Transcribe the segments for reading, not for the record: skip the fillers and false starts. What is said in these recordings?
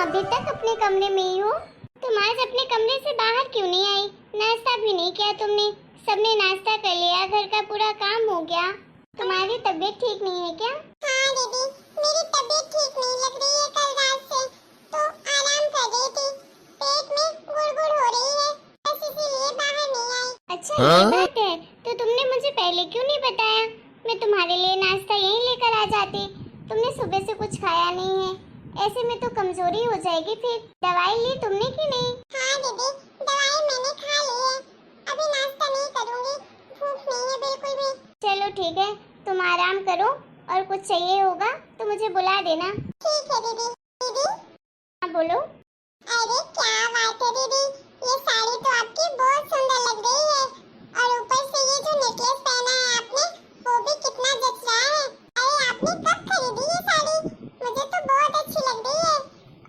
अभी तक अपने कमरे में ही हो? तुम आज अपने कमरे से बाहर क्यों नहीं आई? नाश्ता भी नहीं किया तुमने? सबने नाश्ता कर लिया, घर का पूरा काम हो गया। तुम्हारी तबीयत ठीक नहीं है क्या? हाँ दीदी, मेरी तबीयत ठीक नहीं लग रही है कल रात से, तो आराम कर रही थी। पेट में गुड़गुड़ हो रही है, बस इसीलिए बाहर नहीं आई। अच्छा ये बात है, तो तुमने मुझे पहले क्यों नहीं बताया? मैं तुम्हारे लिए नाश्ता यहीं लेकर आ जाती। तुमने सुबह से कुछ खाया नहीं है, ऐसे में तो कमजोरी हो जाएगी। फिर दवाई ली तुमने कि नहीं? हाँ दीदी, दवाई मैंने खा ली है, अभी नाश्ता नहीं करूँगी, भूख नहीं है बिल्कुल भी। चलो ठीक है, तुम आराम करो और कुछ चाहिए होगा तो मुझे बुला देना। ठीक है दीदी। दीदी हाँ बोलो। अरे क्या बात है दीदी, ये साड़ी तो आपकी बहुत सुंदर लग रही है, और ऊपर से ये जो नेकलेस पहना है आपने, वो भी कितना जच रहा है। अरे आपने कब खरीदी ये साड़ी? मुझे तो बहुत अच्छी लग रही है,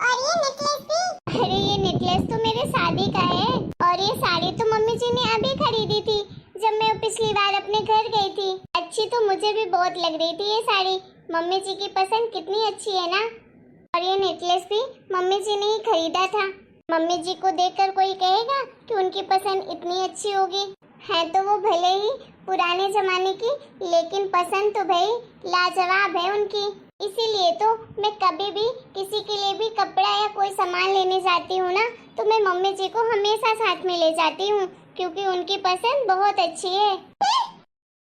और ये नेकलेस भी। अरे ये नेकलेस तो मेरे शादी का है, और ये साड़ी तो मम्मी जी ने अभी खरीदी थी जब मैं पिछली बार अपने घर गई थी। अच्छी तो मुझे भी बहुत लग रही थी ये साड़ी। मम्मी जी की पसंद कितनी अच्छी है ना। और ये नेकलेस भी मम्मी जी ने ही खरीदा था। मम्मी जी को देखकर कोई कहेगा कि उनकी पसंद इतनी अच्छी होगी? है तो वो भले ही पुराने जमाने की, लेकिन पसंद तो भाई लाजवाब है उनकी। इसीलिए तो मैं कभी भी किसी के लिए भी कपड़ा या कोई सामान लेने जाती हूँ ना, तो मैं मम्मी जी को हमेशा साथ में ले जाती हूँ, क्योंकि उनकी पसंद बहुत अच्छी है।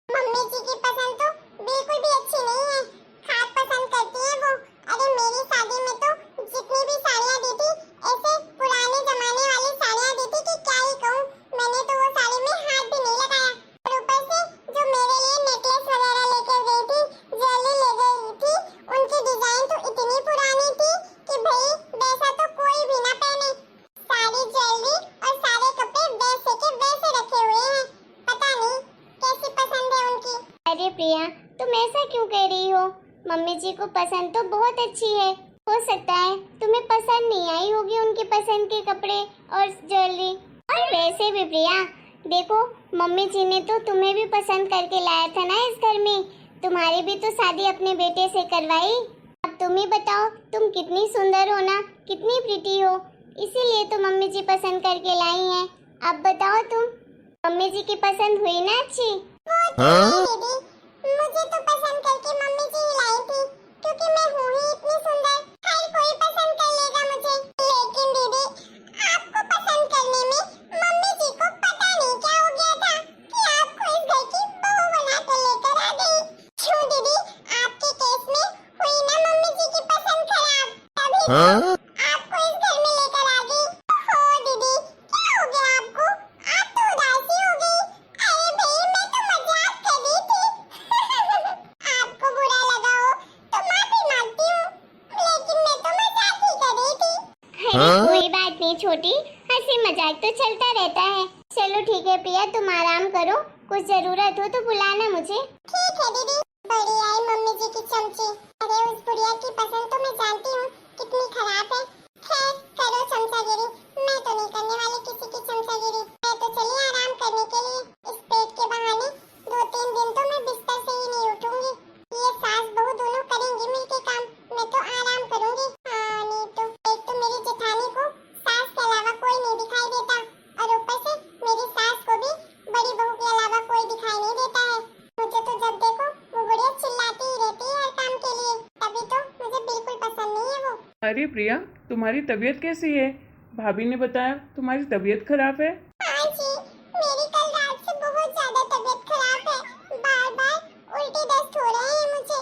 मम्मी जी की पसंद तो बिल्कुल भी अच्छी नहीं है, खास पसंद करती है वो। अरे मेरी शादी में तो जितनी भी साड़ियाँ दी थी, ऐसे पुराने जमाने वाली साड़ियाँ दी थी कि क्या ही कहूँ। मैंने तो वो साड़ी में हाथ भी नहीं लगाया, और ऊपर से जो मेरे लिए नेकलेस वगैरह लेकर गई थी, ज्वेलरी ले गई थी, उनकी डिजाइन तो इतनी पुरानी थी कि भाई वैसा तो कोई भी ना पहने। सारी ज्वेलरी और सारे कपड़े वैसे के वैसे रखे हुए हैं, पता नहीं कैसी पसंद है उनकी। अरे प्रिया, तुम ऐसा क्यों कह रही हो? मम्मी जी को पसंद तो बहुत अच्छी है। हो सकता है तुम्हें पसंद नहीं आई होगी उनकी पसंद के कपड़े और ज्वेलरी। और वैसे भी प्रिया देखो, मम्मी जी ने तो तुम्हें भी पसंद करके लाया था ना इस घर में। तुम्हारी भी तो शादी अपने बेटे से करवाई। अब तुम ही बताओ, तुम कितनी सुंदर हो ना, कितनी प्रीटी हो, इसीलिए तो मम्मी जी पसंद करके लाई हैं। अब बताओ तुम, मम्मी जी की पसंद हुई ना अच्छी? दीदी, मुझे तो पसंद करके मम्मी जी ही लाई थी, क्योंकि मैं हूँ ही इतनी सुंदर, हर कोई पसंद कर लेगा मुझे। लेकिन दीदी, आपको पसंद करने में मम्मी जी को पता नहीं क्या हो गया था कि आपको इस घर की बहू बनाकर लेकर आ गई। क्यों दीदी, आपके केस में हुई ना मम्मी जी की पसंद खराब, तभी तो आपको इस घर में लेकर आ गई। हो दीदी, क्या हो गया आपको? आप तो उदासी हो गई। अरे भाई, मैं तो मजाक कर रही थी। आपको बुरा लगा हो तो माफी मांगती हूँ, लेकिन मैं तो मजाक ही कर रही थी। अरे कोई बात नहीं छोटी, हंसी मजाक तो चलता रहता है। चलो ठीक है प्रिया, तुम आराम करो, कुछ जरूरत हो तो बुलाना मुझे। ठीक है दीदी। बड़ी आई मम्मी जी की चमची। अरे उस बुढ़िया की पसंद तो मैं जानती हूँ कितनी खराब है। खैर करो चमचागिरी, मैं तो नहीं करने वाली किसी की चमचागिरी। मैं तो चली आराम करने के लिए। इस पेट के बहाने 2-3 दिन तो मैं बिस्तर से ही नहीं उठूंगी। ये सास बहू दोनों करेंगी मिलके काम, मैं तो आराम करूंगी। हाँ नहीं तो एक तो मेरी जेठानी को सास के अलावा कोई नहीं दिखाई देता, और ऊपर से मेरी सास को भी बड़ी बहू के अलावा कोई दिखाई नहीं देता है। मुझे तो जब देखो वो बुढ़िया चिल्लाती ही रहती है हर काम के लिए, तभी तो मुझे बिल्कुल पसंद नहीं है वो। अरे प्रिया, तुम्हारी तबीयत कैसी है? भाभी ने बताया तुम्हारी तबीयत खराब है। हाँ जी, मेरी कल रात से बहुत ज्यादा तबीयत खराब है, बार बार उल्टी दस्त हो रहे हैं मुझे,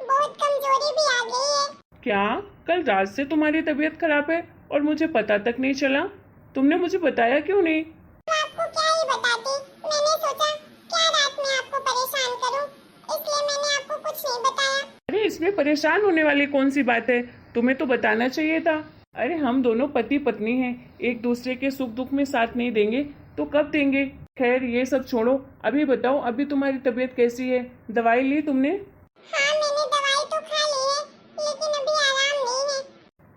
बहुत कमजोरी भी आ गई है। क्या कल रात से तुम्हारी तबीयत खराब है और मुझे पता तक नहीं चला? तुमने मुझे बताया क्यों नहीं? मैं आपको क्या ही बताती, मैंने सोचा क्या रात में आपको परेशान करूं, इसलिए मैंने आपको कुछ नहीं बताया। अरे इसमें परेशान होने वाली कौन सी बात है? तुम्हें तो बताना चाहिए था। अरे हम दोनों पति पत्नी हैं, एक दूसरे के सुख दुख में साथ नहीं देंगे तो कब देंगे? खैर ये सब छोड़ो, अभी बताओ अभी तुम्हारी तबीयत कैसी है? दवाई ली तुमने? हाँ मैंने दवाई तो खा ली है, लेकिन अभी आराम नहीं है।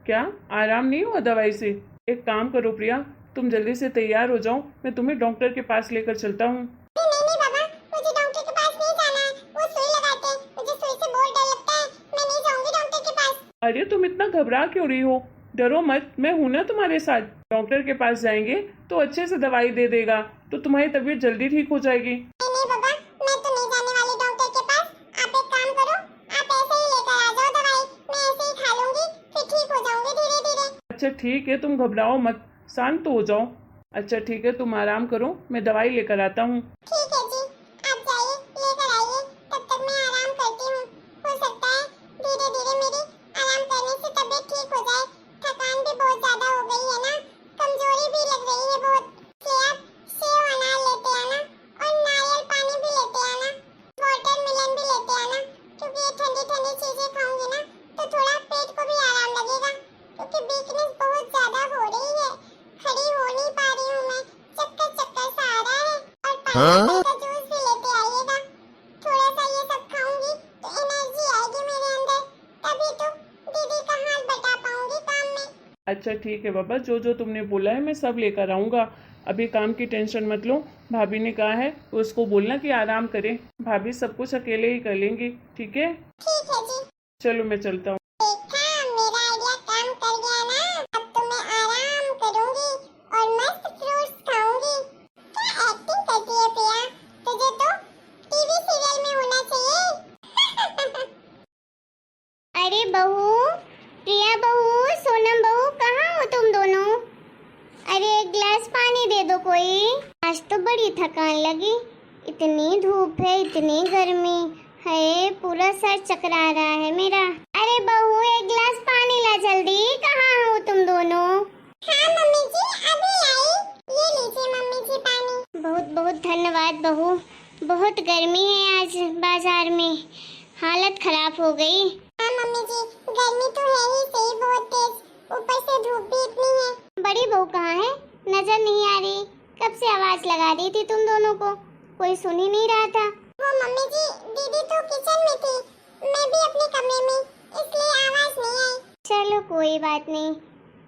क्या आराम नहीं हुआ दवाई से? एक काम करो प्रिया, तुम जल्दी से तैयार हो जाओ, मैं तुम्हें डॉक्टर के पास लेकर चलता हूँ। नहीं नहीं बाबा, मुझे डॉक्टर के पास नहीं जाना है, वो सुई लगाते हैं, मुझे सुई से बहुत डर लगता है, मैं नहीं जाऊंगी डॉक्टर के पास। अरे तुम इतना घबरा क्यों रही हो? डरो मत, मैं हूं ना तुम्हारे साथ। डॉक्टर के पास जाएंगे तो अच्छे से दवाई दे देगा, तो तुम्हारी तबीयत जल्दी ठीक हो जाएगी। नहीं नहीं बाबा, मैं तो नहीं जाने वाली डॉक्टर के पास। आप एक काम करो, आप ऐसे ही लेकर आ जाओ दवाई, मैं ऐसे ही खा लूंगी, फिर ठीक हो जाऊंगी धीरे धीरे। अच्छा ठीक है, तुम घबराओ मत, शांत तो हो जाओ। अच्छा ठीक है, तुम आराम करो, मैं दवाई लेकर आता हूँ। ठीक है जी, आप जाइए लेकर आइए, तब तक मैं आराम करती हूँ। हो सकता है धीरे धीरे मेरी आराम करने से तबीयत ठीक हो जाए। थकान भी बहुत ज्यादा हो गई है ना, कमजोरी भी लग रही है बहुत। इसलिए आप सेव अनार लेते आना और नारियल पानी भी लेते आना, वाटरमेलन भी लेते आना, क्योंकि ये ठंडी ठंडी चीजें खाऊंगी ना तो थोड़ा पेट को भी आराम लगेगा, क्योंकि वीकनेस बहुत ज्यादा हो रही है। खड़ी हो नहीं पा रही हूँ मैं, चक्कर चक्कर सा आ रहा है। और पाइनएप्पल का जूस भी लेते आइएगा, थोड़ा सा ये सब खाऊंगी तो एनर्जी आएगी मेरे अंदर, तभी तो दीदी का हाथ बटा पाऊंगी काम में। अच्छा ठीक है बाबा, जो जो तुमने बोला है मैं सब लेकर आऊँगा। अभी काम की टेंशन मत लो, भाभी ने कहा है तो उसको बोलना कि आराम करे, भाभी सब कुछ अकेले ही कर लेंगी। ठीक है, ठीक है जी। चलो मैं चलता हूँ। देखा, मेरा आइडिया काम कर गया ना। अब तो मैं आराम करूंगी और मस्त फ्रूट्स खाऊंगी। क्या एक्टिंग करती है प्रिया, तुझे तो टीवी सीरियल में होना चाहिए। अरे बहू, प्रिया बहू, सोनम बहू, कहाँ हो तुम दोनों? अरे एक गिलास पानी दे दो कोई। आज तो बड़ी थकान लगी, इतनी धूप है, इतनी गर्मी है, पूरा सर चकरा रहा है मेरा। अरे बहू, एक गिलास पानी ला जल्दी, कहाँ हो तुम दोनों? हाँ मम्मी जी, अभी आई। ये लीजिए मम्मी जी पानी। बहुत बहुत धन्यवाद बहू। बहुत गर्मी है आज बाजार में, हालत खराब हो गई। हाँ मम्मी जी, गर्मी तो है ही सही बहुत तेज, ऊपर से धूप भी इतनी है। बड़ी बहू कहाँ है? नजर नहीं आ रही, कब से आवाज लगा रही थी तुम दोनों को, कोई सुन ही नहीं रहा था। वो मम्मी जी, दीदी तो किचन में थी, मैं भी अपने कमरे में, इसलिए आवाज नहीं आई। चलो कोई बात नहीं,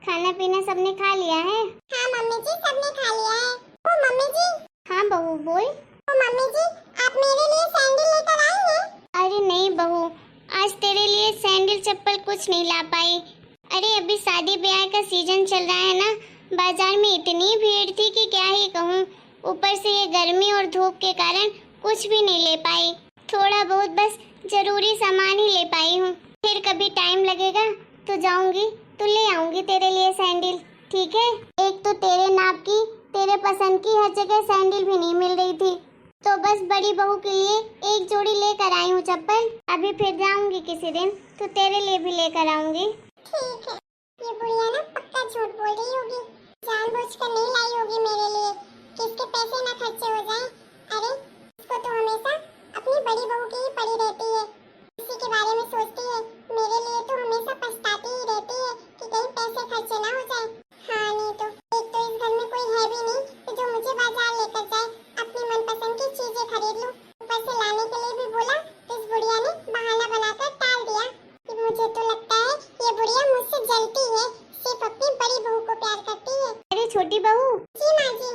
खाना पीना सबने खा लिया है? हाँ मम्मी जी, सबने खा लिया है। ओ मम्मी जी। हाँ बहू बोल। ओ मम्मी जी, आप मेरे लिए सैंडल लेकर आई हैं? अरे नहीं बहू, आज तेरे लिए सैंडल चप्पल कुछ नहीं ला पाई। अरे अभी शादी ब्याह का सीजन चल रहा है ना, बाजार में इतनी भीड़ थी कि क्या ही कहूँ। ऊपर से ये गर्मी और धूप के कारण कुछ भी नहीं ले पाई, थोड़ा बहुत बस जरूरी सामान ही ले पाई हूँ। फिर कभी टाइम लगेगा तो जाऊंगी तो ले आऊंगी तेरे लिए सैंडल, ठीक है? एक तो तेरे नाप की, तेरे पसंद की हर जगह सैंडल भी नहीं मिल रही थी, तो बस बड़ी बहू के लिए एक जोड़ी लेकर आई हूँ चप्पल। अभी फिर जाऊंगी किसी दिन तो तेरे लिए भी लेकर आऊंगी। ठीक है, ये बुढ़िया ना पक्का झूठ बोल रही होगी, जानबूझकर नहीं लाई होगी मेरे लिए, किसके पैसे ना खर्चे हो जाएं। अरे इसको तो हमेशा अपनी बड़ी बहू की ही पड़ी रहती है, इसी के बारे में सोचती है, मेरे लिए तो हमेशा पछताती ही रहती है कि कहीं पैसे खर्चे ना हो जाए। हाँ नहीं तो एक तो इस घर में कोई है भी नहीं कि जो मुझे बाजार लेकर जाए, अपनी मनपसंद की चीजें खरीद लूं। ऊपर से लाने के लिए भी बोला तो इस बुढ़िया ने बहाना बनाकर टाल दिया। मुझे तो लगता है ये बुढ़िया मुझसे जलती है, सिर्फ अपनी बड़ी बहू को प्यार करती है। अरे छोटी बहू। जी माँ जी।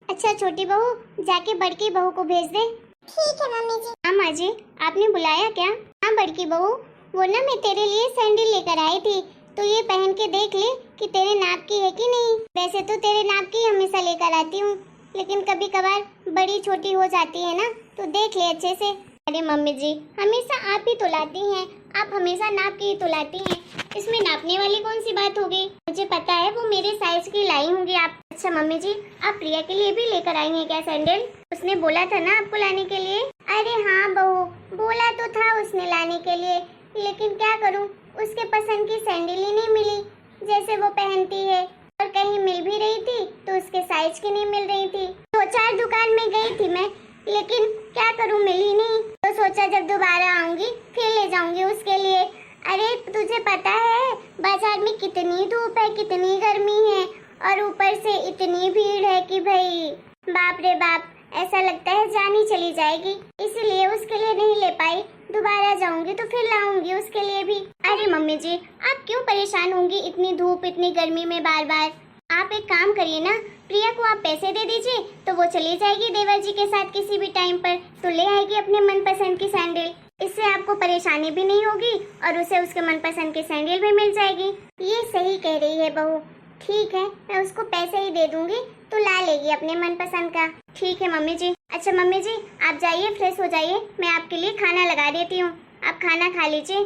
अच्छा छोटी बहू, जाके बड़की बहू को भेज दे। ठीक है मम्मी जी। हाँ माँ जी, आपने बुलाया क्या? हाँ बड़की बहू, वो ना मैं तेरे लिए सैंडल लेकर आई थी, तो ये पहन के देख ले कि तेरे नाप की है कि नहीं। वैसे तो तेरे नाप की हमेशा लेकर आती हूँ, लेकिन कभी कभार बड़ी छोटी हो जाती है ना, तो देख ले अच्छे से। अरे मम्मी जी, हमेशा आप ही तो लाती हैं, आप हमेशा नाप की ही तो लाती हैं, इसमें नापने वाली कौन सी बात हो गई? मुझे पता है वो मेरे साइज की लाई होंगी आप। अच्छा मम्मी जी, आप प्रिया के लिए भी लेकर आई हैं क्या सैंडल? उसने बोला था ना आपको लाने के लिए। अरे हाँ बहू, बोला तो था उसने लाने के लिए, लेकिन क्या करूँ, उसके पसंद की सैंडल ही नहीं मिली जैसे वो पहनती है, और कहीं मिल भी रही थी तो उसके साइज की नहीं मिल रही थी। 2-4 दुकान में गई थी मैं, लेकिन क्या करूँ, मिली नहीं, तो सोचा जब दोबारा आऊंगी फिर ले जाऊंगी उसके लिए। अरे तुझे पता है बाजार में कितनी धूप है, कितनी गर्मी है, और ऊपर से इतनी भीड़ है कि भाई बाप रे बाप, ऐसा लगता है जान ही चली जाएगी, इसलिए उसके लिए नहीं ले पाई। दोबारा जाऊंगी तो फिर लाऊंगी उसके लिए भी। अरे मम्मी जी, आप क्यों परेशान होंगी इतनी धूप इतनी गर्मी में बार बार? आप एक काम करिए ना, प्रिया को आप पैसे दे दीजिए तो वो चली जाएगी देवर जी के साथ किसी भी टाइम पर, तो ले आएगी अपने मनपसंद की सैंडल। इससे आपको परेशानी भी नहीं होगी और उसे उसके मनपसंद की सैंडल भी मिल जाएगी। ये सही कह रही है बहू। ठीक है, मैं उसको पैसे ही दे दूंगी तो ला लेगी अपने मनपसंद का। ठीक है मम्मी जी। अच्छा मम्मी जी, आप जाइए फ्रेश हो जाइए, मैं आपके लिए खाना लगा देती हूँ, आप खाना खा लीजिए।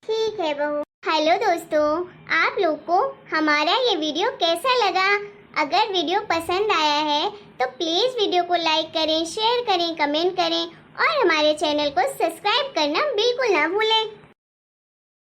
ठीक है बहू। हेलो दोस्तों, आप लोग को हमारा ये वीडियो कैसा लगा? अगर वीडियो पसंद आया है तो प्लीज़ वीडियो को लाइक करें, शेयर करें, कमेंट करें और हमारे चैनल को सब्सक्राइब करना बिल्कुल ना भूलें।